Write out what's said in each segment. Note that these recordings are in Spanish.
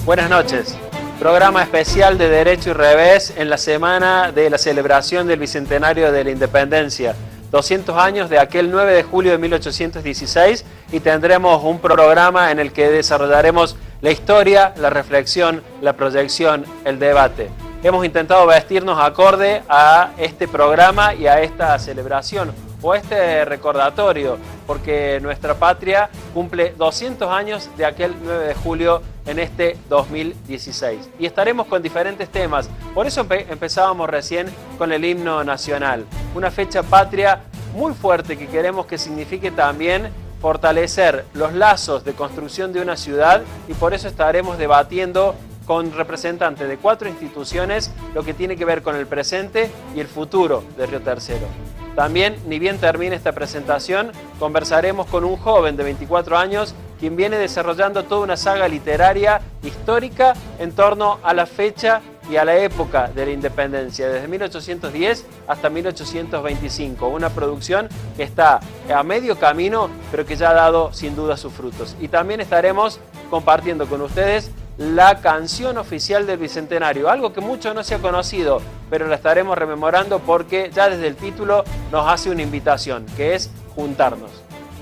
Buenas noches. Programa especial de Derecho y Revés en la semana de la celebración del Bicentenario de la Independencia. 200 años de aquel 9 de julio de 1816 y tendremos un programa en el que desarrollaremos la historia, la reflexión, la proyección, el debate. Hemos intentado vestirnos acorde a este programa y a esta celebración o a este recordatorio, porque nuestra patria cumple 200 años de aquel 9 de julio en este 2016. Y estaremos con diferentes temas. Por eso empezábamos recién con el himno nacional. Una fecha patria muy fuerte que queremos que signifique también fortalecer los lazos de construcción de una ciudad, y por eso estaremos debatiendo con representantes de 4 instituciones lo que tiene que ver con el presente y el futuro de Río Tercero. También, ni bien termine esta presentación, conversaremos con un joven de 24 años quien viene desarrollando toda una saga literaria histórica en torno a la fecha y a la época de la independencia, desde 1810 hasta 1825. Una producción que está a medio camino, pero que ya ha dado sin duda sus frutos. Y también estaremos compartiendo con ustedes la canción oficial del Bicentenario, algo que mucho no se ha conocido, pero la estaremos rememorando porque ya desde el título nos hace una invitación, que es juntarnos.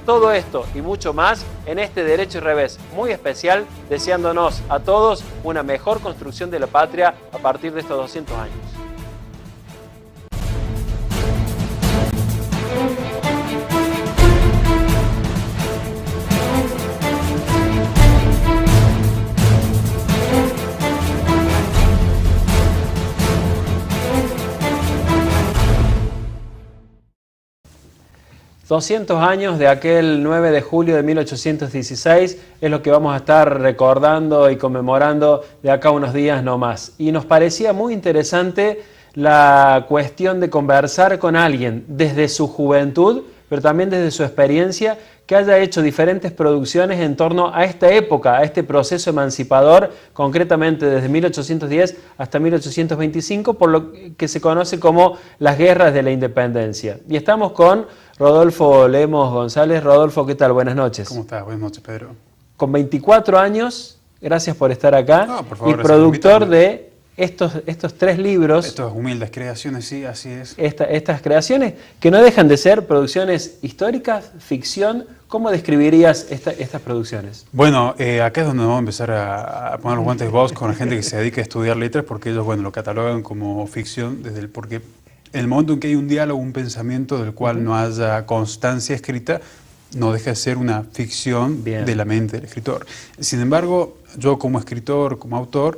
Todo esto y mucho más en este Derecho y Revés muy especial, deseándonos a todos una mejor construcción de la patria a partir de estos 200 años. ...200 años de aquel 9 de julio de 1816... es lo que vamos a estar recordando y conmemorando de acá unos días no más. Y nos parecía muy interesante la cuestión de conversar con alguien desde su juventud, pero también desde su experiencia, que haya hecho diferentes producciones en torno a esta época, a este proceso emancipador, concretamente desde 1810 hasta 1825, por lo que se conoce como las guerras de la independencia. Y estamos con Rodolfo Lemos González. Rodolfo, ¿qué tal? Buenas noches. ¿Cómo estás? Buenas noches, Pedro. con 24 años, gracias por estar acá, No, por favor, y productor de estos 3 libros. Estas humildes creaciones, sí, así es. Estas creaciones, que no dejan de ser producciones históricas, ficción. ¿Cómo describirías estas producciones? Bueno, acá es donde vamos a empezar a poner los guantes de voz con la gente que se dedica a estudiar letras, porque ellos, bueno, lo catalogan como ficción, porque en el momento en que hay un diálogo, un pensamiento del cual no haya constancia escrita, no deja de ser una ficción de la mente del escritor. Sin embargo, yo como escritor, como autor,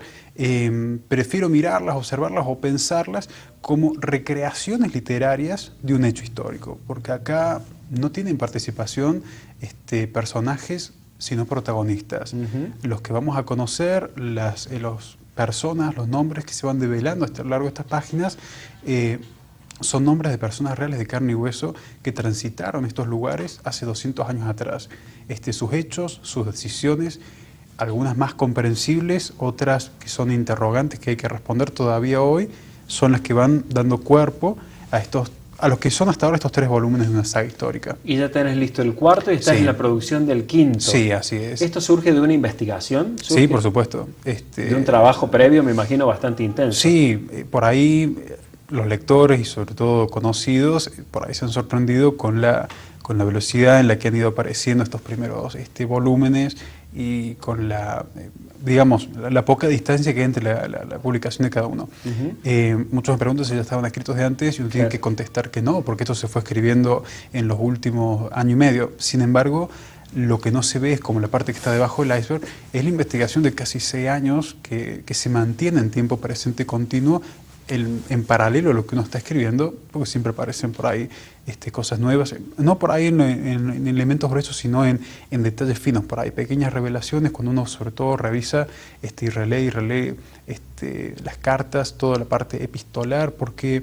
prefiero mirarlas, observarlas o pensarlas como recreaciones literarias de un hecho histórico, porque acá no tienen participación personajes, sino protagonistas. Los que vamos a conocer, las personas, los nombres que se van develando a lo largo de estas páginas, son nombres de personas reales de carne y hueso que transitaron estos lugares hace 200 años atrás. Sus hechos, sus decisiones, algunas más comprensibles, otras que son interrogantes que hay que responder todavía hoy, son las que van dando cuerpo a los que son hasta ahora estos 3 volúmenes de una saga histórica. Y ya tenés listo el 4 y estás en la producción del 5º. Sí, así es. ¿Esto surge de una investigación? Sí, por supuesto. De un trabajo previo, me imagino, bastante intenso. Sí, por ahí los lectores y sobre todo conocidos, por ahí se han sorprendido con la velocidad en la que han ido apareciendo estos primeros volúmenes y con digamos, la poca distancia que hay entre la publicación de cada uno. Muchos me preguntan si ya estaban escritos de antes y uno tiene que contestar que no, porque esto se fue escribiendo en los últimos año y medio. Sin embargo, lo que no se ve es como la parte que está debajo del iceberg, es la investigación de casi 6 años que se mantiene en tiempo presente continuo en paralelo a lo que uno está escribiendo, porque siempre aparecen por ahí cosas nuevas, no por ahí en elementos gruesos, sino en detalles finos, por ahí pequeñas revelaciones, cuando uno sobre todo revisa y relee las cartas, toda la parte epistolar, porque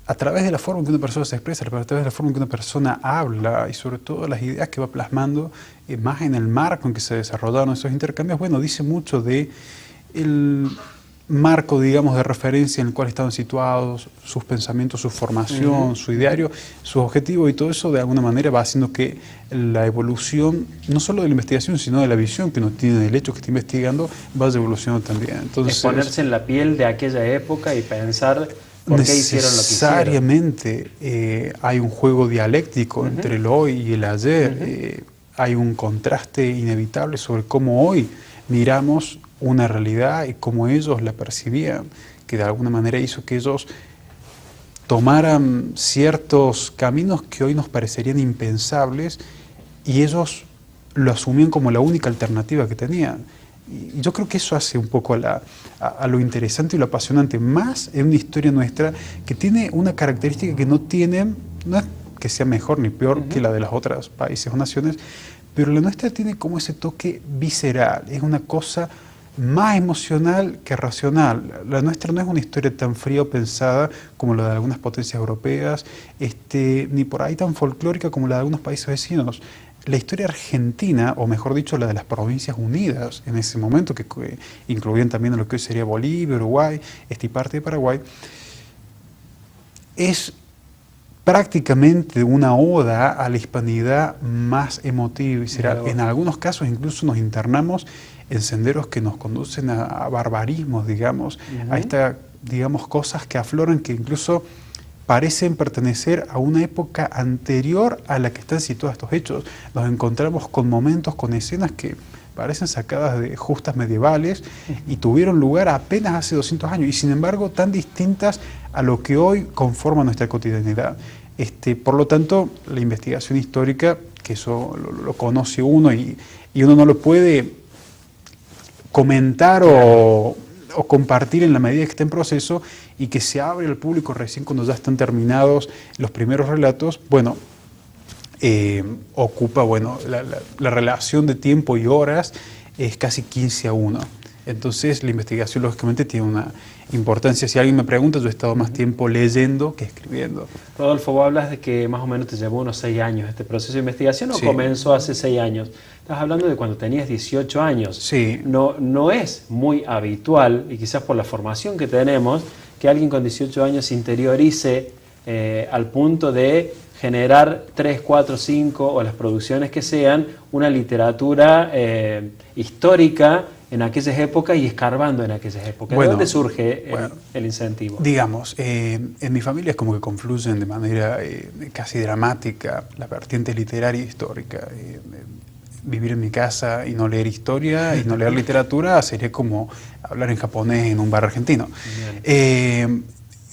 a través de la forma en que una persona se expresa, a través de la forma en que una persona habla y sobre todo las ideas que va plasmando, más en el marco en que se desarrollaron esos intercambios, bueno, dice mucho de el marco, digamos, de referencia en el cual estaban situados, sus pensamientos, su formación, su ideario, sus objetivos, y todo eso de alguna manera va haciendo que la evolución, no solo de la investigación, sino de la visión que uno tiene del hecho que está investigando, vaya evolucionando también. Entonces, ponerse en la piel de aquella época y pensar por qué hicieron lo que hicieron. Necesariamente hay un juego dialéctico entre el hoy y el ayer, hay un contraste inevitable sobre cómo hoy miramos una realidad y cómo ellos la percibían, que de alguna manera hizo que ellos tomaran ciertos caminos que hoy nos parecerían impensables y ellos lo asumían como la única alternativa que tenían. Y yo creo que eso hace un poco a lo interesante y lo apasionante, más en una historia nuestra que tiene una característica que no es que sea mejor ni peor que la de los otros países o naciones, pero la nuestra tiene como ese toque visceral, es una cosa más emocional que racional. La nuestra no es una historia tan fría o pensada como la de algunas potencias europeas, ni por ahí tan folclórica como la de algunos países vecinos. La historia argentina, o mejor dicho, la de las Provincias Unidas, en ese momento, que incluían también a lo que hoy sería Bolivia, Uruguay, y parte de Paraguay, es prácticamente una oda a la hispanidad más emotiva y visceral. En algunos casos incluso nos internamos en senderos que nos conducen a barbarismos, digamos, digamos, cosas que afloran, que incluso parecen pertenecer a una época anterior a la que están situados estos hechos. Nos encontramos con momentos, con escenas que parecen sacadas de justas medievales y tuvieron lugar apenas hace 200 años y sin embargo tan distintas a lo que hoy conforma nuestra cotidianidad. Por lo tanto, la investigación histórica, que eso lo conoce uno y uno no lo puede comentar o compartir en la medida que está en proceso y que se abre al público recién cuando ya están terminados los primeros relatos, bueno, ocupa, bueno, la relación de tiempo y horas es casi 15:1. Entonces la investigación lógicamente tiene una importancia. Si alguien me pregunta, yo he estado más tiempo leyendo que escribiendo. Rodolfo, vos hablas de que más o menos te llevó unos 6 años este proceso de investigación, ¿o comenzó hace 6 años? Estás hablando de cuando tenías 18 años. Sí. No es muy habitual, y quizás por la formación que tenemos, que alguien con 18 años se interiorice al punto de generar 3, 4, 5 o las producciones que sean, una literatura histórica en aquellas épocas y escarbando en aquellas épocas. Bueno, ¿De dónde surge el incentivo? Digamos, en mi familia es como que confluyen de manera casi dramática la vertiente literaria y histórica. Vivir en mi casa y no leer historia y no leer literatura sería como hablar en japonés en un bar argentino.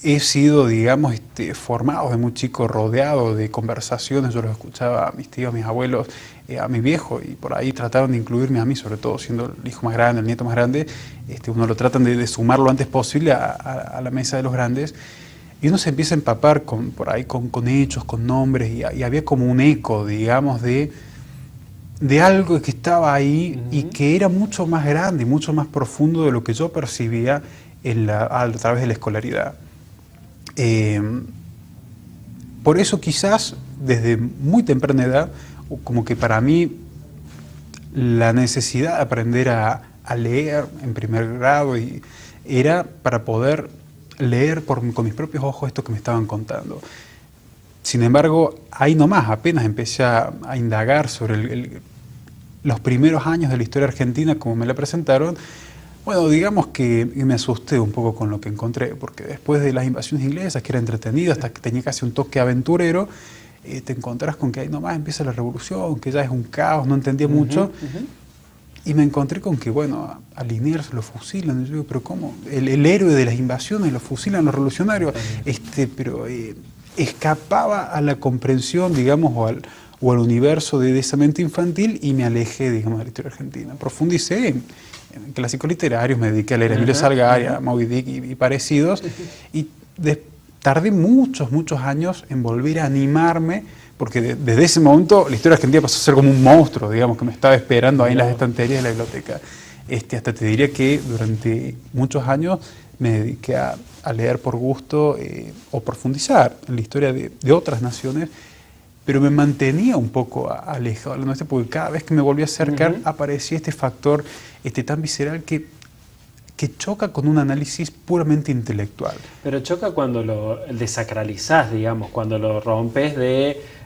He sido, digamos, formado de muy chico, rodeado de conversaciones. Yo los escuchaba a mis tíos, a mis abuelos, a mi viejo, y por ahí trataron de incluirme a mí, sobre todo siendo el hijo más grande, el nieto más grande. Uno lo tratan de sumar lo antes posible a la mesa de los grandes. Y uno se empieza a empapar por ahí con hechos, con nombres, y había como un eco, digamos, de algo que estaba ahí y que era mucho más grande y mucho más profundo de lo que yo percibía a través de la escolaridad. Por eso quizás desde muy temprana edad, como que para mí la necesidad de aprender a leer en primer grado era para poder leer con mis propios ojos esto que me estaban contando. Sin embargo, ahí nomás, apenas empecé a indagar sobre los primeros años de la historia argentina como me la presentaron. Bueno, digamos que me asusté un poco con lo que encontré, porque después de las invasiones inglesas, que era entretenido, hasta que tenía casi un toque aventurero, te encontrás con que ahí nomás empieza la revolución, que ya es un caos, no entendía mucho, y me encontré con que, bueno, a Liniers lo fusilan. Y yo digo, pero ¿cómo? El héroe de las invasiones lo fusilan los revolucionarios, pero escapaba a la comprensión, digamos, o al universo de esa mente infantil, y me alejé, digamos, de la historia argentina. Profundicé en clásicos literarios, me dediqué a leer a Emilio Salgari, a Moby Dick y parecidos, y tardé muchos años en volver a animarme, porque desde ese momento la historia argentina pasó a ser como un monstruo, digamos, que me estaba esperando ahí en las estanterías de la biblioteca. Hasta te diría que durante muchos años me dediqué a leer por gusto o profundizar en la historia de otras naciones, pero me mantenía un poco alejado de la nuestra, porque cada vez que me volví a acercar aparecía este factor tan visceral que choca con un análisis puramente intelectual. Pero choca cuando lo desacralizás, digamos, cuando lo rompes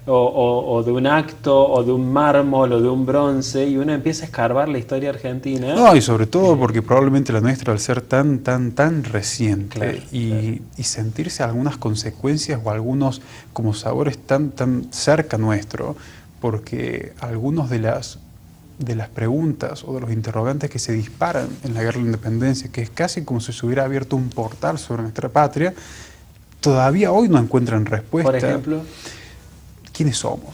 o de un acto, o de un mármol, o de un bronce, y uno empieza a escarbar la historia argentina. No, y sobre todo porque probablemente la nuestra, al ser tan reciente, claro. Y sentirse algunas consecuencias o algunos como sabores tan cerca nuestro, porque algunos de las preguntas o de los interrogantes que se disparan en la guerra de la independencia, que es casi como si se hubiera abierto un portal sobre nuestra patria, todavía hoy no encuentran respuesta. Por ejemplo, ¿quiénes somos?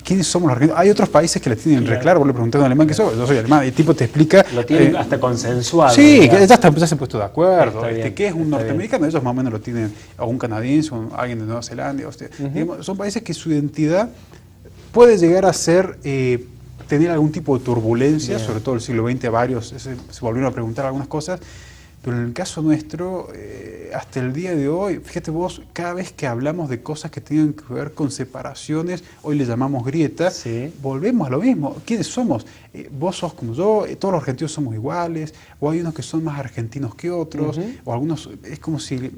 ¿Quiénes somos los argentinos? Hay otros países que la tienen re claro. Vos le preguntás a un alemán qué sos, yo soy alemán, y el tipo te explica. Lo tienen hasta consensuado. Sí, que ya se han puesto de acuerdo. ¿Qué es un norteamericano? Ellos más o menos lo tienen, o un canadiense, o alguien de Nueva Zelanda. Digamos, son países que su identidad puede llegar a ser, tener algún tipo de turbulencia, sobre todo el siglo XX, varios se volvieron a preguntar algunas cosas. Pero en el caso nuestro, hasta el día de hoy, fíjate vos, cada vez que hablamos de cosas que tienen que ver con separaciones, hoy le llamamos grietas, volvemos a lo mismo. ¿Quiénes somos? Vos sos como yo, todos los argentinos somos iguales, o hay unos que son más argentinos que otros, o algunos, es como si...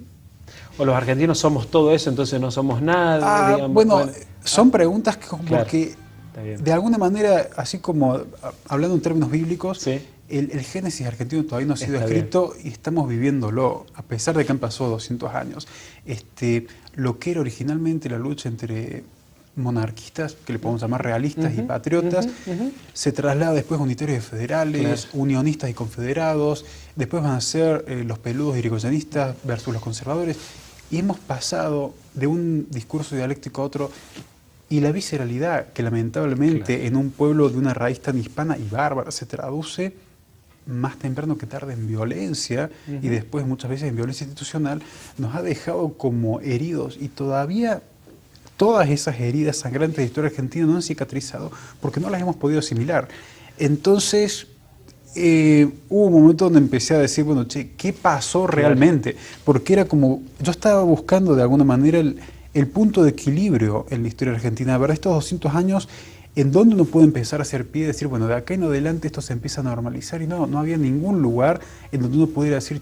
O los argentinos somos todo eso, entonces no somos nada. Digamos, bueno, son preguntas que como claro, que, de alguna manera, así como hablando en términos bíblicos, el génesis argentino todavía no ha sido escrito y estamos viviéndolo, a pesar de que han pasado 200 años. Lo que era originalmente la lucha entre monarquistas, que le podemos llamar realistas y patriotas, se traslada después a unitarios y federales, unionistas y confederados, después van a ser los peludos irigoyenistas versus los conservadores, y hemos pasado de un discurso dialéctico a otro. Y la visceralidad, que lamentablemente en un pueblo de una raíz tan hispana y bárbara se traduce más temprano que tarde en violencia, y después muchas veces en violencia institucional, nos ha dejado como heridos, y todavía todas esas heridas sangrantes de la historia argentina no han cicatrizado porque no las hemos podido asimilar. Entonces hubo un momento donde empecé a decir, bueno, ¿qué pasó realmente? Porque era como, yo estaba buscando de alguna manera el punto de equilibrio en la historia argentina, ¿verdad? Estos 200 años en donde uno puede empezar a hacer pie y decir, bueno, de acá en adelante esto se empieza a normalizar, y no había ningún lugar en donde uno pudiera decir,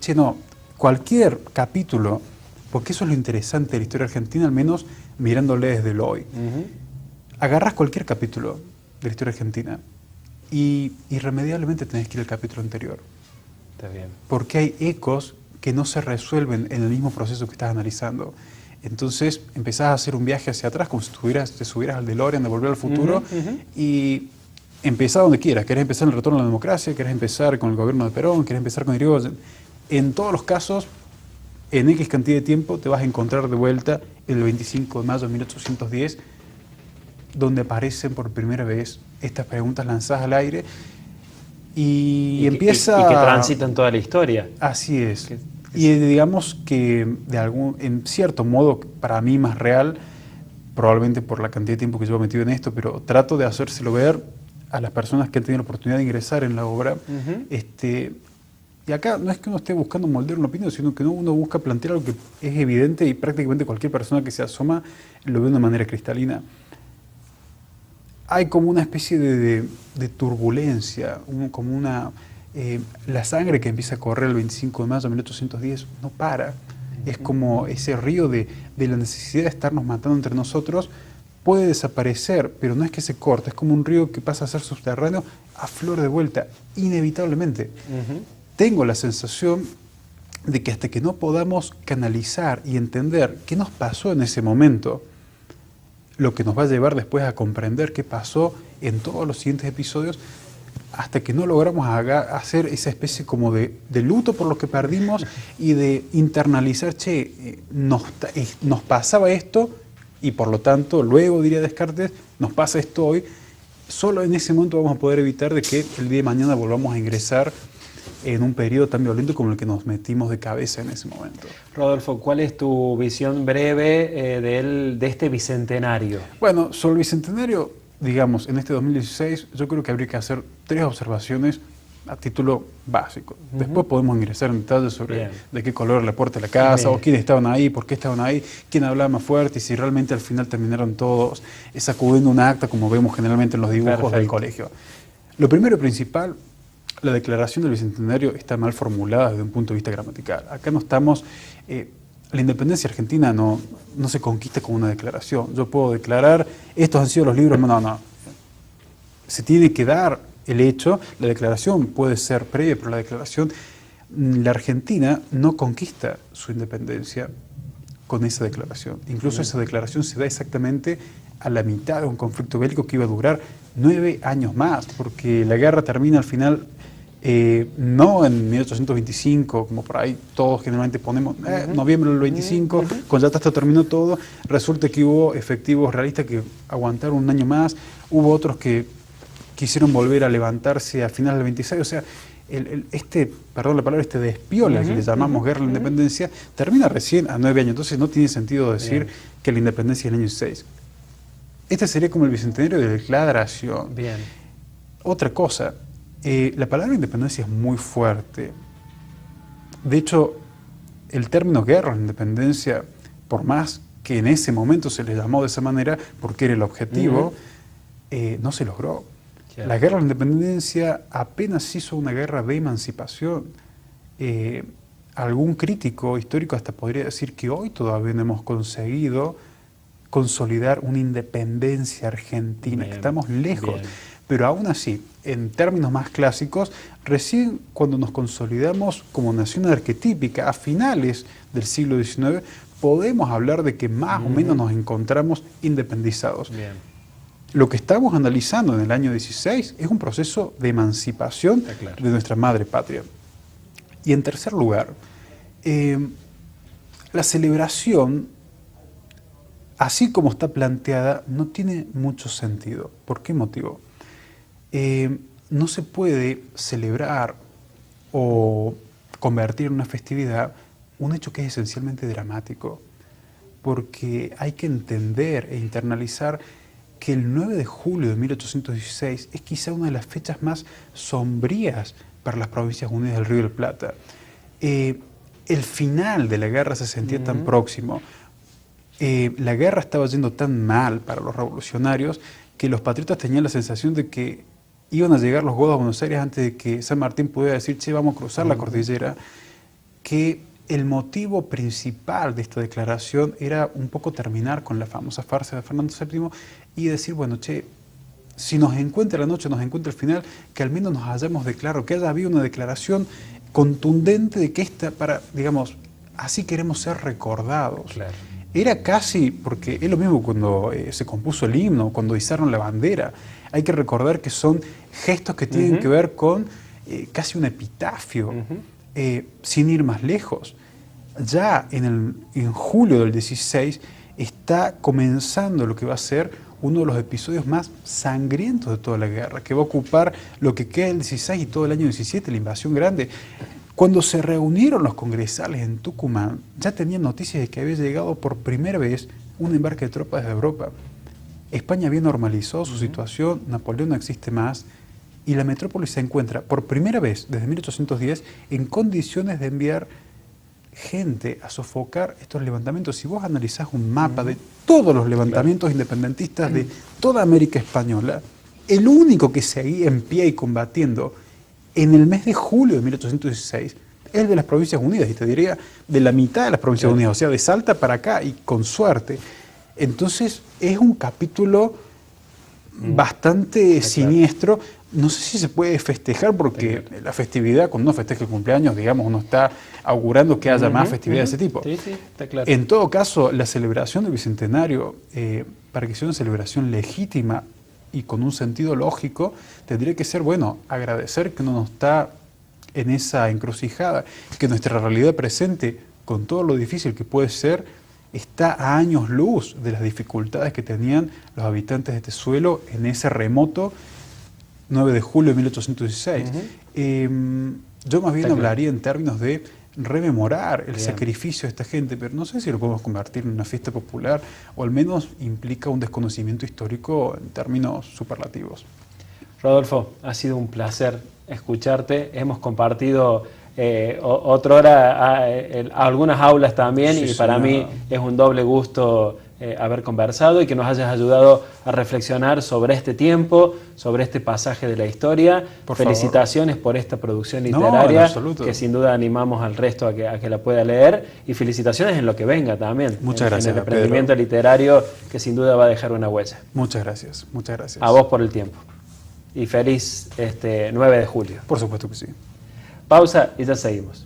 cualquier capítulo, porque eso es lo interesante de la historia argentina, al menos mirándole desde el hoy. Agarras cualquier capítulo de la historia argentina y irremediablemente tenés que ir al capítulo anterior. Está bien. Porque hay ecos que no se resuelven en el mismo proceso que estás analizando. Entonces empezás a hacer un viaje hacia atrás como si te subieras al DeLorean de Volver al Futuro y empezás donde quieras. Querés empezar en el retorno a la democracia, querés empezar con el gobierno de Perón, querés empezar con Irigoyen. En todos los casos, en X cantidad de tiempo te vas a encontrar de vuelta el 25 de mayo de 1810, donde aparecen por primera vez estas preguntas lanzadas al aire y empieza... Y que transitan toda la historia. Así es. Y digamos que en cierto modo, para mí más real, probablemente por la cantidad de tiempo que llevo metido en esto, pero trato de hacérselo ver a las personas que han tenido la oportunidad de ingresar en la obra. Y acá no es que uno esté buscando moldear una opinión, sino que uno busca plantear algo que es evidente y prácticamente cualquier persona que se asoma lo ve de una manera cristalina. Hay como una especie de turbulencia, como una... la sangre que empieza a correr el 25 de mayo de 1810 no para. Es como ese río de la necesidad de estarnos matando entre nosotros puede desaparecer, pero no es que se corte, es como un río que pasa a ser subterráneo a flor de vuelta, inevitablemente. Tengo la sensación de que hasta que no podamos canalizar y entender qué nos pasó en ese momento, lo que nos va a llevar después a comprender qué pasó en todos los siguientes episodios, hasta que no logramos hacer esa especie como de luto por lo que perdimos y de internalizar, nos pasaba esto y por lo tanto, luego diría Descartes, nos pasa esto hoy, solo en ese momento vamos a poder evitar de que el día de mañana volvamos a ingresar en un periodo tan violento como el que nos metimos de cabeza en ese momento. Rodolfo, ¿cuál es tu visión breve de este bicentenario? Bueno, sobre el bicentenario, digamos, en este 2016, yo creo que habría que hacer 3 observaciones a título básico. Después podemos ingresar en detalles sobre de qué color la puerta de la casa, o quiénes estaban ahí, por qué estaban ahí, quién hablaba más fuerte y si realmente al final terminaron todos sacudiendo un acta como vemos generalmente en los dibujos del colegio. Lo primero y principal, la declaración del Bicentenario está mal formulada desde un punto de vista gramatical. Acá no estamos... la independencia argentina no se conquista con una declaración. Yo puedo declarar, estos han sido los libros... No. Se tiene que dar el hecho, la declaración puede ser previa, pero la declaración... La Argentina no conquista su independencia con esa declaración. Incluso esa declaración se da exactamente a la mitad de un conflicto bélico que iba a durar 9 años más, porque la guerra termina al final... no en 1825, como por ahí todos generalmente ponemos, noviembre del 25, cuando ya esto terminó todo, resulta que hubo efectivos realistas que aguantaron un año más, hubo otros que quisieron volver a levantarse a finales del 26, o sea, perdón la palabra, despiola que le llamamos guerra de la independencia, termina recién a 9 años, entonces no tiene sentido decir que la independencia es el año 16. Este sería como el bicentenario de declaración. Otra cosa, la palabra independencia es muy fuerte. De hecho, el término guerra de independencia, por más que en ese momento se le llamó de esa manera, porque era el objetivo, no se logró. La guerra de independencia apenas hizo una guerra de emancipación. Algún crítico histórico hasta podría decir que hoy todavía no hemos conseguido consolidar una independencia argentina, que estamos lejos. Pero aún así, en términos más clásicos, recién cuando nos consolidamos como nación arquetípica a finales del siglo XIX, podemos hablar de que más o menos nos encontramos independizados. Lo que estamos analizando en el año 16 es un proceso de emancipación de nuestra madre patria. Y en tercer lugar, la celebración, así como está planteada, no tiene mucho sentido. ¿Por qué motivo? No se puede celebrar o convertir en una festividad un hecho que es esencialmente dramático, porque hay que entender e internalizar que el 9 de julio de 1816 es quizá una de las fechas más sombrías para las Provincias Unidas del Río de la Plata. El final de la guerra se sentía tan próximo. La guerra estaba yendo tan mal para los revolucionarios que los patriotas tenían la sensación de que iban a llegar los godos a Buenos Aires antes de que San Martín pudiera decir, che, vamos a cruzar la cordillera, que el motivo principal de esta declaración era un poco terminar con la famosa farsa de Fernando VII y decir, bueno, che, si nos encuentra la noche, nos encuentra el final, que al menos nos hayamos declarado, que haya habido una declaración contundente de que digamos, así queremos ser recordados. Claro. Era casi, porque es lo mismo cuando se compuso el himno, cuando izaron la bandera. Hay que recordar que son gestos que tienen que ver con casi un epitafio, sin ir más lejos. Ya en julio del 16 está comenzando lo que va a ser uno de los episodios más sangrientos de toda la guerra, que va a ocupar lo que queda del 16 y todo el año 17, la invasión grande. Cuando se reunieron los congresales en Tucumán, ya tenían noticias de que había llegado por primera vez un embarque de tropas de Europa. España había normalizado su situación, Napoleón no existe más, y la metrópoli se encuentra por primera vez desde 1810 en condiciones de enviar gente a sofocar estos levantamientos. Si vos analizás un mapa de todos los levantamientos independentistas de toda América Española, el único que seguía en pie y combatiendo en el mes de julio de 1816 es el de las Provincias Unidas, y te diría de la mitad de las Provincias Unidas, o sea, de Salta para acá, y con suerte. Entonces es un capítulo bastante siniestro. No sé si se puede festejar, porque la festividad, cuando uno festeja el cumpleaños, digamos, uno está augurando que haya más festividades de ese tipo. Sí, sí, está claro. En todo caso, la celebración del Bicentenario, para que sea una celebración legítima y con un sentido lógico, tendría que ser, bueno, agradecer que uno no está en esa encrucijada, que nuestra realidad presente, con todo lo difícil que puede ser, está a años luz de las dificultades que tenían los habitantes de este suelo en ese remoto 9 de julio de 1816. Yo más bien hablaría en términos de rememorar el sacrificio de esta gente, pero no sé si lo podemos convertir en una fiesta popular, o al menos implica un desconocimiento histórico en términos superlativos. Rodolfo, ha sido un placer escucharte. Hemos compartido otra hora algunas aulas también, y para mí es un doble gusto haber conversado y que nos hayas ayudado a reflexionar sobre este tiempo, sobre este pasaje de la historia. Felicitaciones por esta producción literaria, que sin duda animamos al resto a que la pueda leer, y felicitaciones en lo que venga también. Muchas gracias, en el emprendimiento literario, que sin duda va a dejar una huella. Muchas gracias, muchas gracias. A vos por el tiempo. Y feliz 9 de julio. Por supuesto que sí. Pausa y ya seguimos.